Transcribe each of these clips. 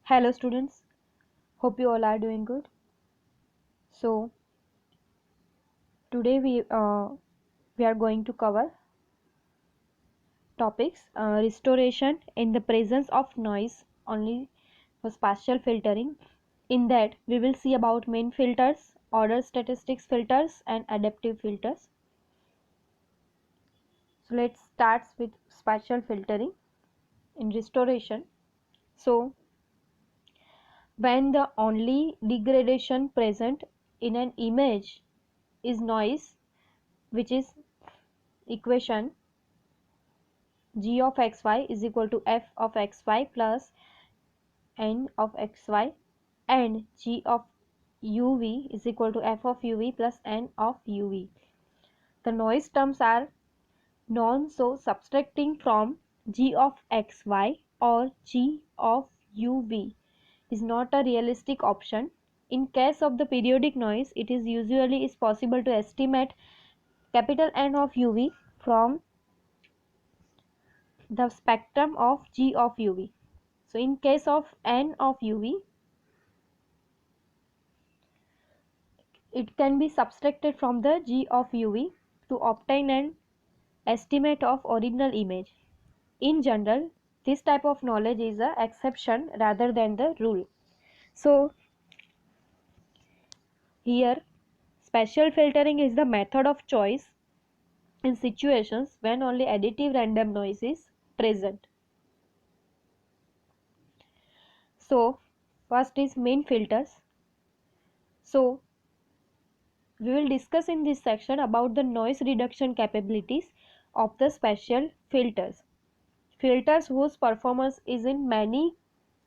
Hello students, hope you all are doing good. So today we are going to cover topics restoration in the presence of noise only for spatial filtering. In that we will see about main filters, order statistics filters and adaptive filters. So let's start with spatial filtering in restoration. So when the only degradation present in an image is noise, which is equation g of xy is equal to f of xy plus n of xy, and g of uv is equal to f of uv plus n of uv. The noise terms are known, so subtracting from g of xy or g of uv is not a realistic option. In case of the periodic noise, it is usually is possible to estimate capital N of uv from the spectrum of g of uv. So in case of n of uv, it can be subtracted from the g of uv to obtain an estimate of original image. In general, this type of knowledge is an exception rather than the rule. So here spatial filtering is the method of choice in situations when only additive random noise is present. So first is main filters. So we will discuss in this section about the noise reduction capabilities of the spatial filters. Filters whose performance is in many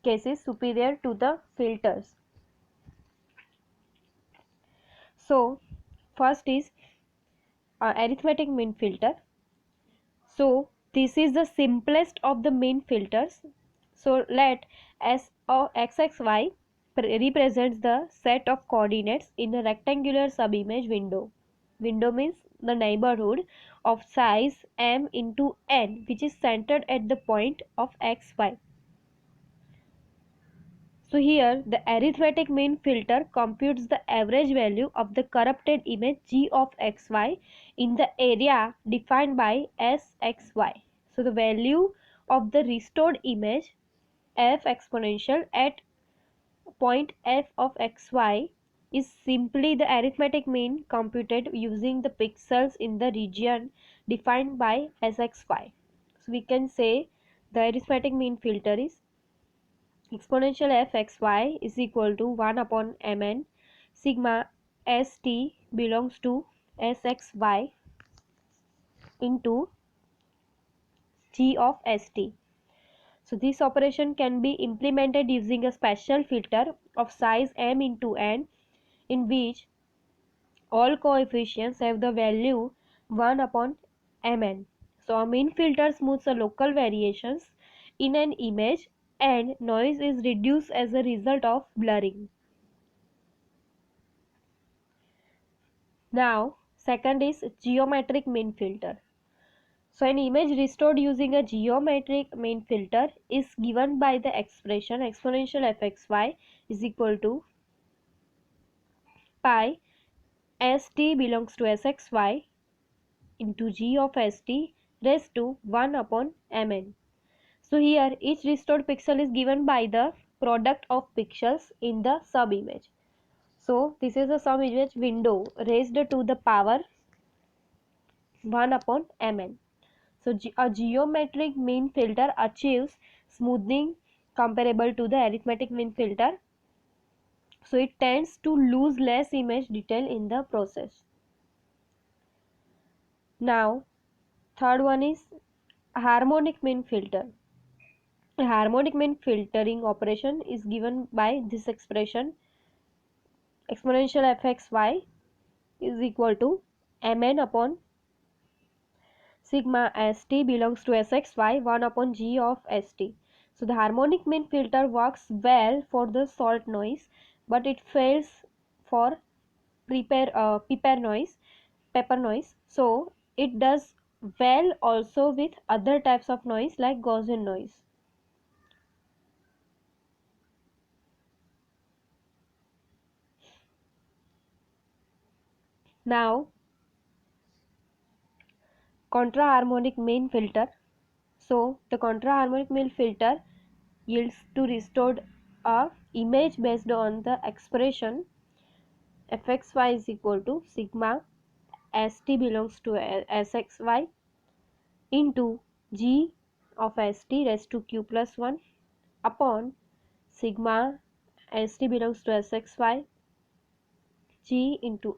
cases superior to the filters. So first is arithmetic mean filter. So this is the simplest of the mean filters. So let S of xxy represents the set of coordinates in a rectangular subimage window. Window means the neighborhood of size m into n, which is centered at the point of xy. So here the arithmetic mean filter computes the average value of the corrupted image g of xy in the area defined by Sxy. So the value of the restored image f exponential at point f of xy is simply the arithmetic mean computed using the pixels in the region defined by Sxy. So we can say the arithmetic mean filter is exponential f xy is equal to 1 upon mn sigma st belongs to Sxy into g of st. So this operation can be implemented using a special filter of size m into n in which all coefficients have the value 1 upon mn. So a mean filter smooths the local variations in an image and noise is reduced as a result of blurring. Now second is geometric mean filter. So an image restored using a geometric mean filter is given by the expression exponential fxy is equal to pi st belongs to Sxy into g of st raised to 1 upon mn. So here each restored pixel is given by the product of pixels in the subimage. So this is a subimage window raised to the power 1 upon mn. So a geometric mean filter achieves smoothing comparable to the arithmetic mean filter. So it tends to lose less image detail in the process. Now third one is harmonic mean filter. A harmonic mean filtering operation is given by this expression exponential fxy is equal to mn upon sigma st belongs to Sxy 1 upon g of st. So the harmonic mean filter works well for the salt noise, but it fails for pepper noise. So it does well also with other types of noise like Gaussian noise. Now contra-harmonic mean filter. So the contra-harmonic mean filter yields to restored a image based on the expression fxy is equal to sigma st belongs to sxy into g of st raised to q plus 1 upon sigma st belongs to sxy g into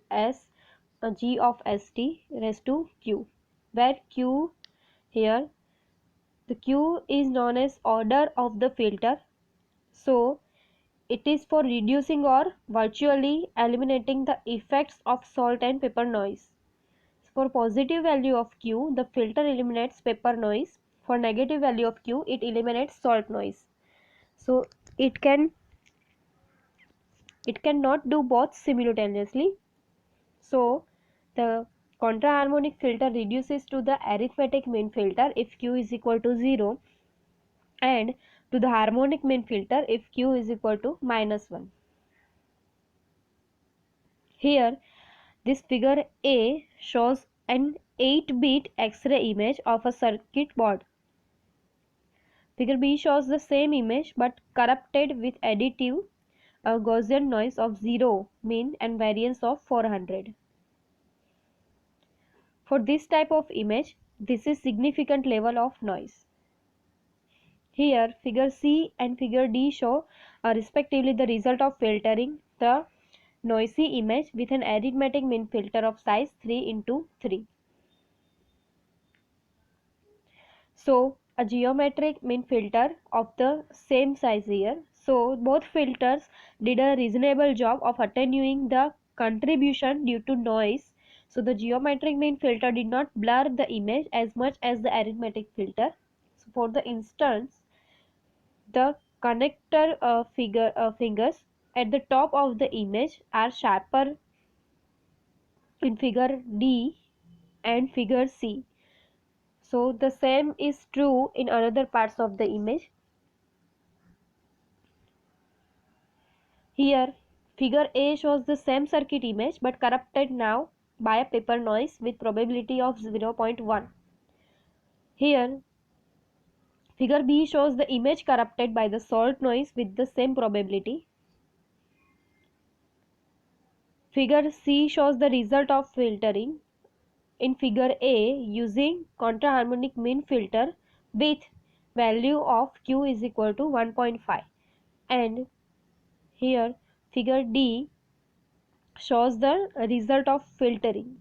g of st raised to q, where q here the q is known as order of the filter. So it is for reducing or virtually eliminating the effects of salt and pepper noise. For positive value of q, the filter eliminates pepper noise. For negative value of q, it eliminates salt noise. So it cannot do both simultaneously. So the contra-harmonic filter reduces to the arithmetic mean filter if q is equal to 0, and to the harmonic mean filter if q is equal to -1. Here this figure A shows an 8-bit X-ray image of a circuit board. Figure B shows the same image but corrupted with additive Gaussian noise of 0 mean and variance of 400. For this type of image, this is significant level of noise. Here figure C and figure D show respectively the result of filtering the noisy image with an arithmetic mean filter of size 3 into 3. So a geometric mean filter of the same size here. So both filters did a reasonable job of attenuating the contribution due to noise. So the geometric mean filter did not blur the image as much as the arithmetic filter. So for the instance, the connector fingers at the top of the image are sharper in figure D and figure C. So the same is true in another parts of the image. Here figure A shows the same circuit image but corrupted now by a pepper noise with probability of 0.1. Here figure B shows the image corrupted by the salt noise with the same probability. Figure C shows the result of filtering in figure A using contra-harmonic mean filter with value of Q is equal to 1.5, and here figure D shows the result of filtering.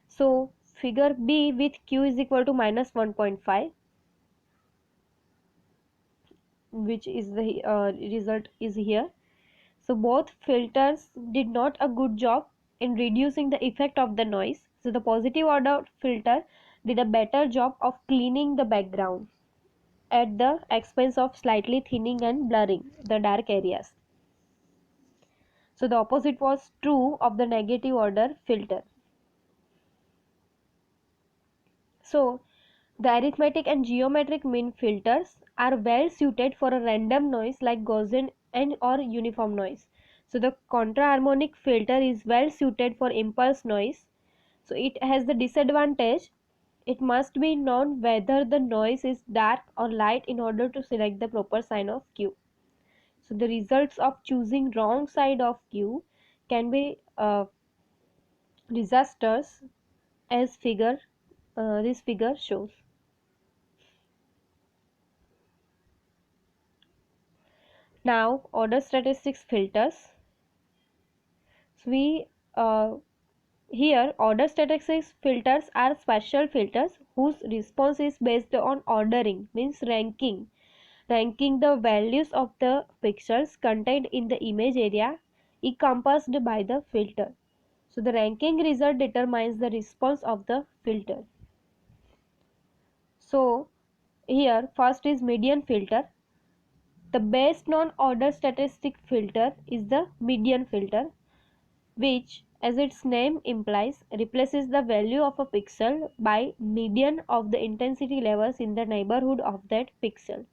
So figure B with Q is equal to -1.5, which is the result is here. So both filters did not a good job in reducing the effect of the noise. So the positive order filter did a better job of cleaning the background at the expense of slightly thinning and blurring the dark areas. So the opposite was true of the negative order filter. So the arithmetic and geometric mean filters are well suited for a random noise like Gaussian and or uniform noise. So the contra-harmonic filter is well suited for impulse noise. So it has the disadvantage, it must be known whether the noise is dark or light in order to select the proper sign of Q. So the results of choosing wrong side of Q can be disasters, as this figure shows. Now order statistics filters. So we here order statistics filters are special filters whose response is based on ordering, means ranking the values of the pixels contained in the image area encompassed by the filter. So the ranking result determines the response of the filter. So here first is median filter. The best known order statistic filter is the median filter, which, as its name implies, replaces the value of a pixel by median of the intensity levels in the neighborhood of that pixel.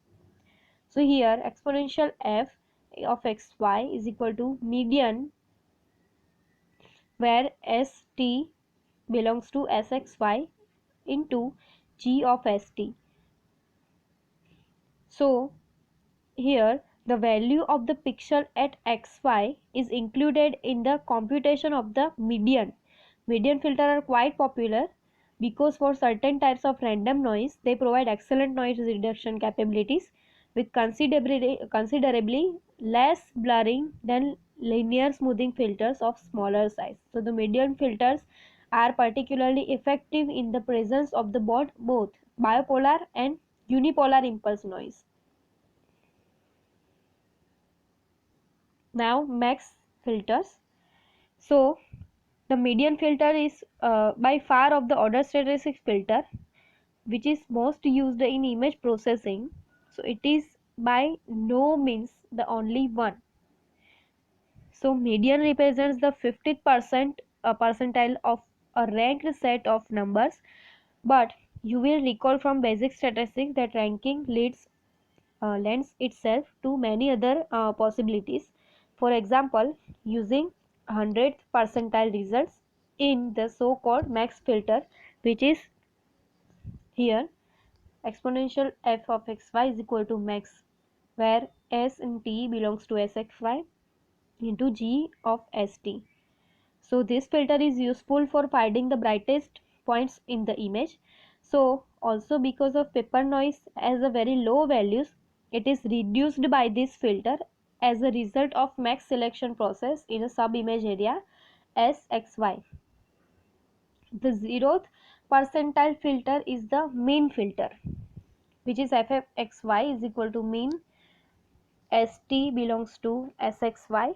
So here exponential f of xy is equal to median where ST belongs to SXY into G of ST. So here the value of the pixel at XY is included in the computation of the median. Median filter are quite popular because for certain types of random noise they provide excellent noise reduction capabilities with considerably less blurring than linear smoothing filters of smaller size. So the median filters are particularly effective in the presence of the both bipolar and unipolar impulse noise. Now max filters. So the median filter is by far of the order statistic filter which is most used in image processing. So it is by no means the only one. So median represents the 50th percentile of a ranked set of numbers, but you will recall from basic statistics that ranking lends itself to many other possibilities. For example, using 100th percentile results in the so-called max filter, which is here exponential f of xy is equal to max, where s in t belongs to sxy into g of st. So this filter is useful for finding the brightest points in the image. So also because of paper noise has a very low values, it is reduced by this filter as a result of max selection process in a sub image area SXY. The 0th percentile filter is the mean filter, which is fxy is equal to mean st belongs to sxy,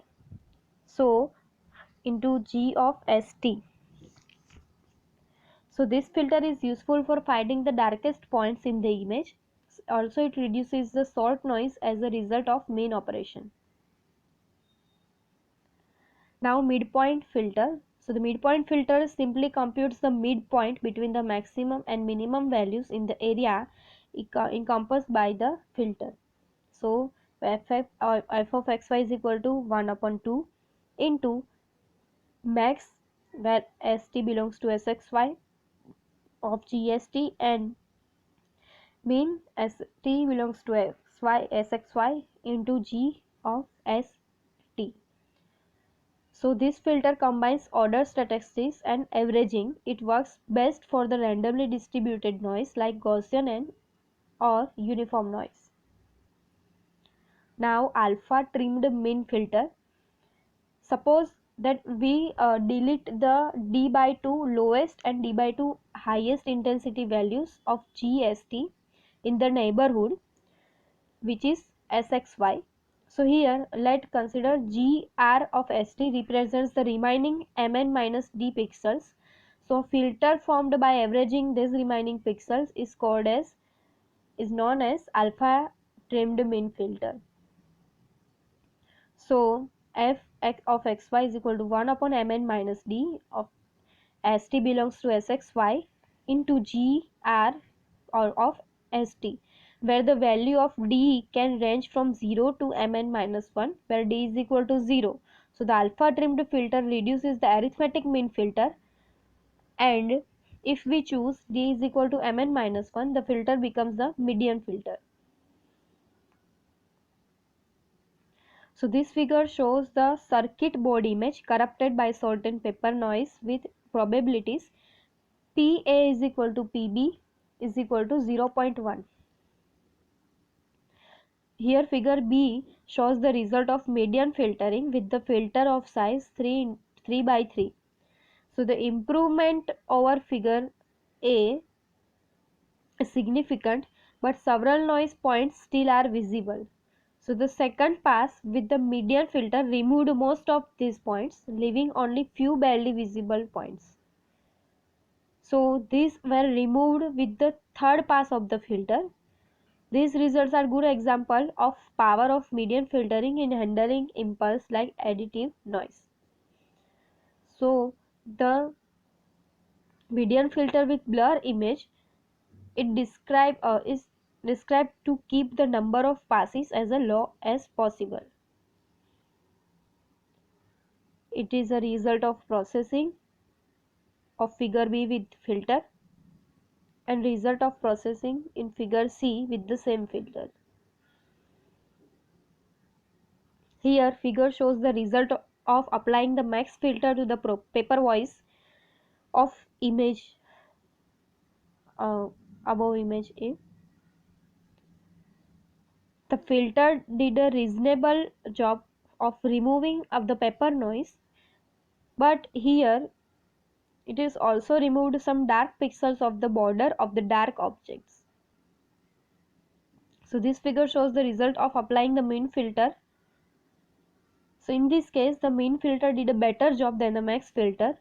so into g of st. So this filter is useful for finding the darkest points in the image. Also it reduces the salt noise as a result of main operation. Now midpoint filter. So the midpoint filter simply computes the midpoint between the maximum and minimum values in the area encompassed by the filter. So f of xy is equal to 1 upon 2 into max, where st belongs to sxy, of gst, and mean st belongs to sxy into g of st. So this filter combines order statistics and averaging. It works best for the randomly distributed noise like Gaussian and or uniform noise. Now alpha trimmed mean filter. Suppose that we delete the d by 2 lowest and d by 2 highest intensity values of gst in the neighborhood, which is sxy. So here let consider gr of st represents the remaining mn minus d pixels. So filter formed by averaging these remaining pixels is known as alpha trimmed mean filter. So f of xy is equal to 1 upon mn minus d of st belongs to sxy into gr or of st, where the value of d can range from 0 to mn minus 1, where d is equal to 0. So the alpha trimmed filter reduces the arithmetic mean filter, and if we choose d is equal to mn minus 1, the filter becomes the median filter. So this figure shows the circuit board image corrupted by salt and pepper noise with probabilities PA is equal to PB is equal to 0.1. Here figure B shows the result of median filtering with the filter of size 3 by 3. So the improvement over figure A is significant, but several noise points still are visible. So the second pass with the median filter removed most of these points, leaving only few barely visible points. So these were removed with the third pass of the filter. These results are good example of power of median filtering in handling impulse like additive noise. So the median filter with blur image is described to keep the number of passes as low as possible. it is a result of processing of figure B with filter and result of processing in figure C with the same filter. Here figure shows the result of applying the max filter to the paper voice of image above image A. The filter did a reasonable job of removing of the paper noise, but here it is also removed some dark pixels of the border of the dark objects. So this figure shows the result of applying the min filter. So in this case the min filter did a better job than the max filter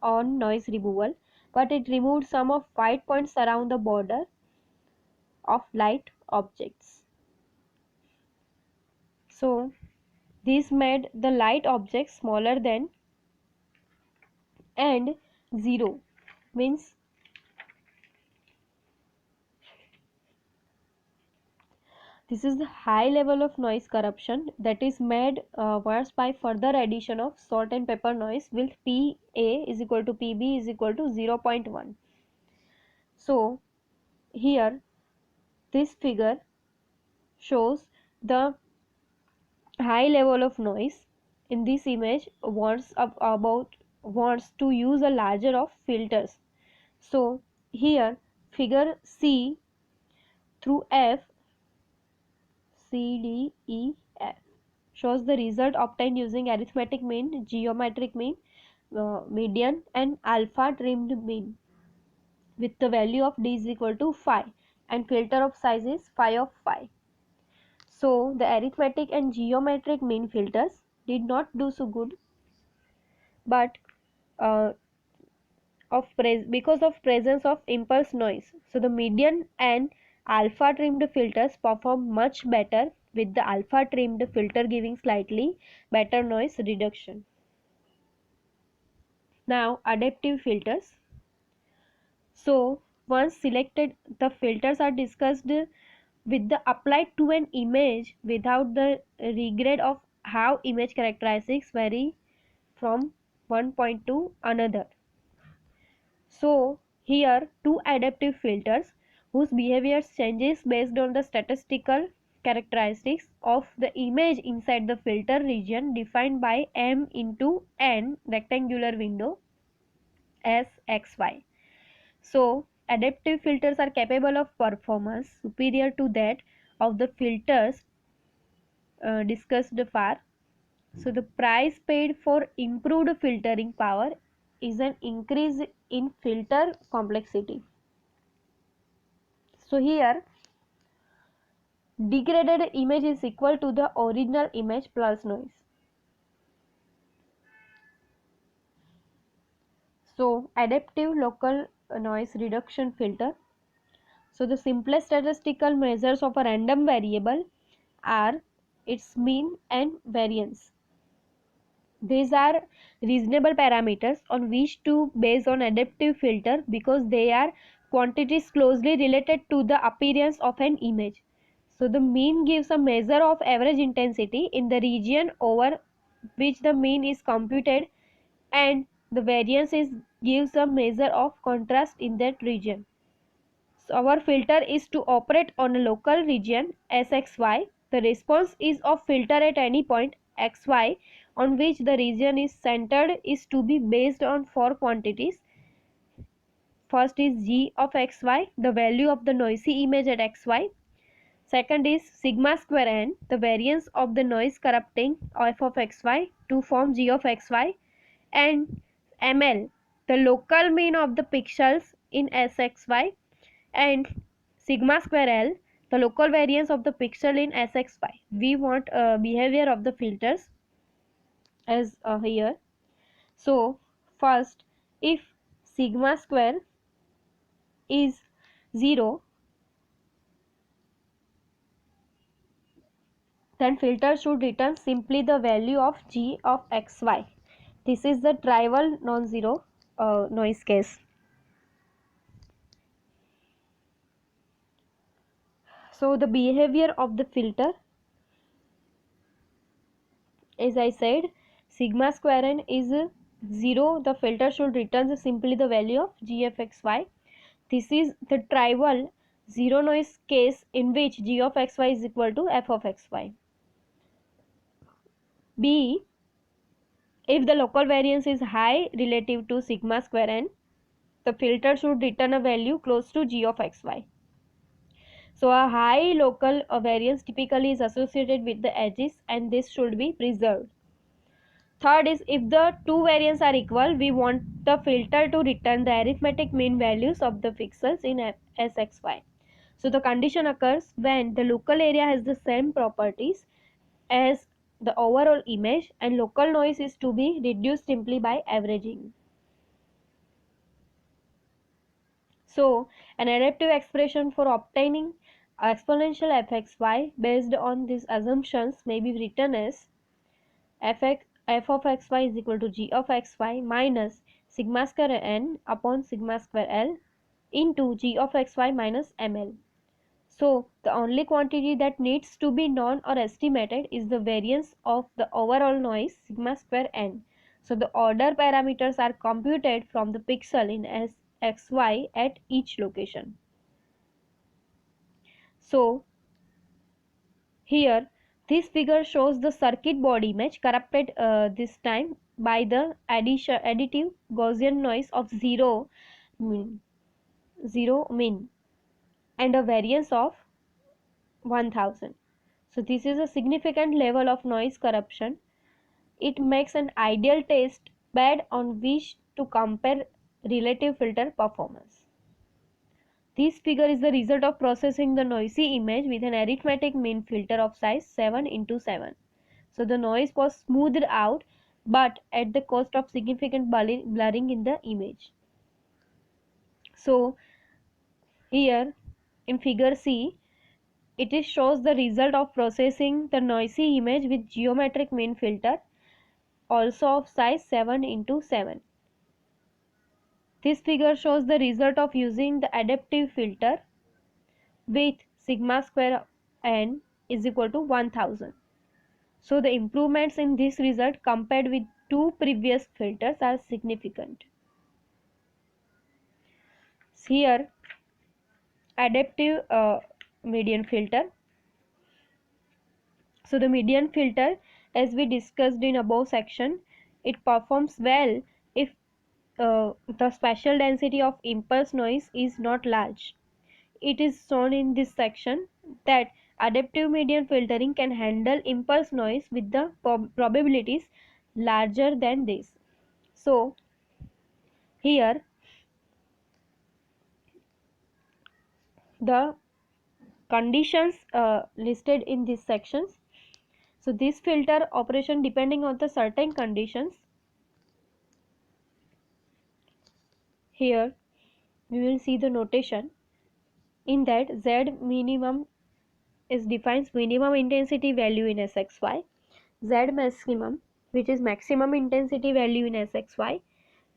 on noise removal, but it removed some of white points around the border of light objects. So this made the light objects smaller than and 0 means this is the high level of noise corruption that is made worse by further addition of salt and pepper noise with PA is equal to PB is equal to 0.1. So here this figure shows the high level of noise. In this image wants to use a larger of filters. So here figure C through F C D E F shows the result obtained using arithmetic mean, geometric mean, median and alpha trimmed mean with the value of d is equal to 5 and filter of size is 5 of 5. So the arithmetic and geometric mean filters did not do so good, but uh, because of presence of impulse noise. So the median and alpha trimmed filters perform much better with the alpha trimmed filter giving slightly better noise reduction. Now adaptive filters. So once selected, the filters are discussed with the applied to an image without the regret of how image characteristics vary from one point to another. So here two adaptive filters whose behavior changes based on the statistical characteristics of the image inside the filter region defined by M into N rectangular window as XY. So adaptive filters are capable of performance superior to that of the filters discussed far. So the price paid for improved filtering power is an increase in filter complexity. So here degraded image is equal to the original image plus noise. So adaptive local noise reduction filter. So the simplest statistical measures of a random variable are its mean and variance. These are reasonable parameters on which to base on adaptive filter because they are quantities closely related to the appearance of an image. So the mean gives a measure of average intensity in the region over which the mean is computed, and the variance gives a measure of contrast in that region. So our filter is to operate on a local region SXY. The response is of filter at any point XY on which the region is centered is to be based on four quantities. First is G of XY, the value of the noisy image at XY. Second is sigma square n, the variance of the noise corrupting f of xy to form G of xy, and ml, the local mean of the pixels in SXY, and sigma square L, the local variance of the pixel in SXY. We want behavior of the filters as here. So first, if sigma square is 0, then filter should return simply the value of G of xy. This is the trivial non-zero noise case. So the behavior of the filter, as I said, sigma square n is 0, the filter should return simply the value of g of xy. This is the trivial zero noise case in which g of xy is equal to f of xy. B. If the local variance is high relative to sigma square n, the filter should return a value close to g of xy. So a high local variance typically is associated with the edges, and this should be preserved. Third is, if the two variants are equal, we want the filter to return the arithmetic mean values of the pixels in SXY. So the condition occurs when the local area has the same properties as the overall image and local noise is to be reduced simply by averaging. So an adaptive expression for obtaining exponential fxy based on these assumptions may be written as f of xy is equal to g of xy minus sigma square n upon sigma square l into g of xy minus ml. So the only quantity that needs to be known or estimated is the variance of the overall noise sigma square n. So the order parameters are computed from the pixel in SXY at each location. So here this figure shows the circuit board image corrupted this time by the additive Gaussian noise of 0 min and a variance of 1000. So this is a significant level of noise corruption. It makes an ideal test bed on which to compare relative filter performance. This figure is the result of processing the noisy image with an arithmetic mean filter of size 7 into 7. So the noise was smoothed out, but at the cost of significant blurring in the image. So here in figure C, it shows the result of processing the noisy image with geometric mean filter also of size 7 into 7. This figure shows the result of using the adaptive filter with sigma square n is equal to 1000. So the improvements in this result compared with two previous filters are significant. Here adaptive median filter. So the median filter, as we discussed in above section, it performs well if the spatial density of impulse noise is not large. It is shown in this section that adaptive median filtering can handle impulse noise with the probabilities larger than this. So here the conditions listed in these sections. So this filter operation depending on the certain conditions. Here we will see the notation in that Z minimum is defines minimum intensity value in SXY, Z maximum which is maximum intensity value in SXY,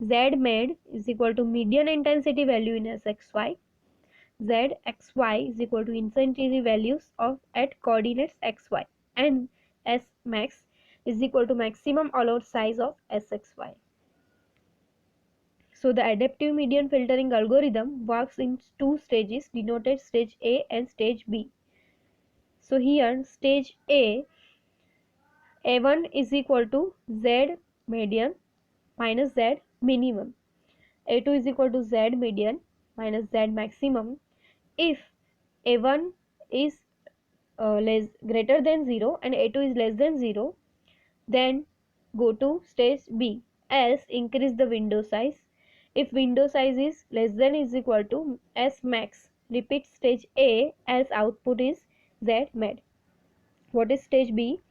Z med is equal to median intensity value in SXY, ZXY is equal to intensity values of at coordinates XY, and S max is equal to maximum allowed size of SXY. So the adaptive median filtering algorithm works in two stages denoted stage A and stage B. So here stage A1 is equal to Z median minus Z minimum, A2 is equal to Z median minus Z maximum. If A1 is greater than 0 and A2 is less than 0, then go to stage B, else increase the window size. If window size is less than is equal to S max, repeat stage A as output is Z med. What is stage B?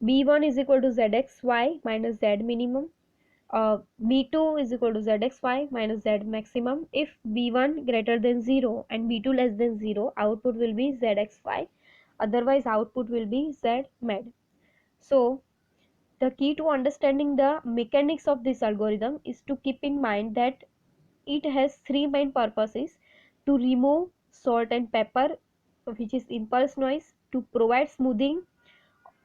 B1 is equal to ZXY minus Z minimum. B2 is equal to ZXY minus Z maximum. If B1 greater than 0 and B2 less than 0, output will be ZXY. Otherwise, output will be Z med. So, the key to understanding the mechanics of this algorithm is to keep in mind that it has three main purposes: to remove salt and pepper, which is impulse noise, to provide smoothing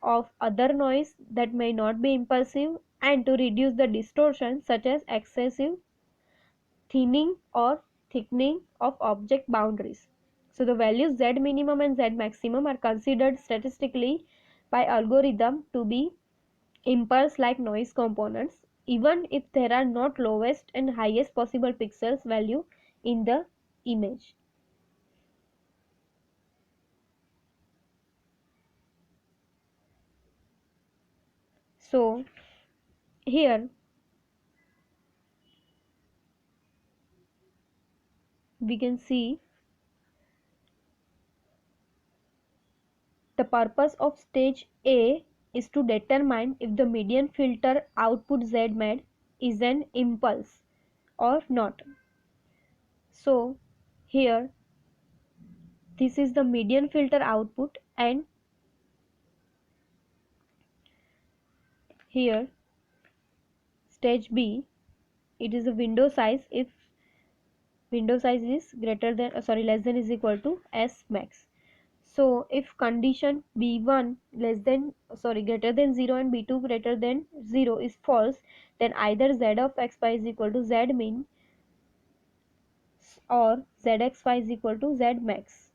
of other noise that may not be impulsive, and to reduce the distortion such as excessive thinning or thickening of object boundaries. So the values z minimum and z maximum are considered statistically by algorithm to be impulse like noise components, even if there are not lowest and highest possible pixels value in the image. So here we can see the purpose of stage A is to determine if the median filter output Zmed is an impulse or not. So here this is the median filter output, and here stage B, it is a window size if window size is greater than less than is equal to S max. So if condition B1 less than greater than 0 and B2 greater than 0 is false, then either Z of xy is equal to Z min or Zxy is equal to Z max.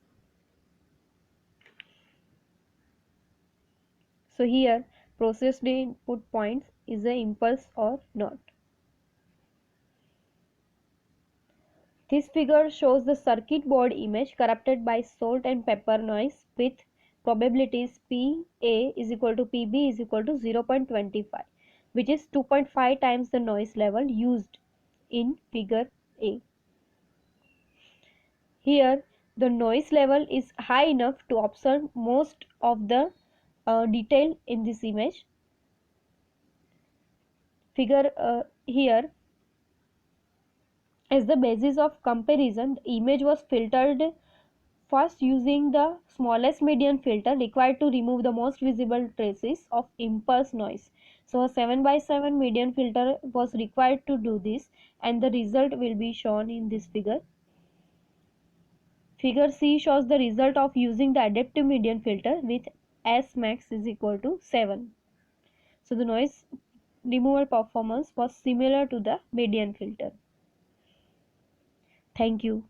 So here processed input points is a impulse or not. This figure shows the circuit board image corrupted by salt and pepper noise with probabilities PA is equal to PB is equal to 0.25, which is 2.5 times the noise level used in figure A. Here the noise level is high enough to observe most of the detail in this image. Figure here, as the basis of comparison, the image was filtered first using the smallest median filter required to remove the most visible traces of impulse noise. So a 7x7 median filter was required to do this, and the result will be shown in this figure. Figure C shows the result of using the adaptive median filter with S max is equal to 7. So the noise removal performance was similar to the median filter. Thank you.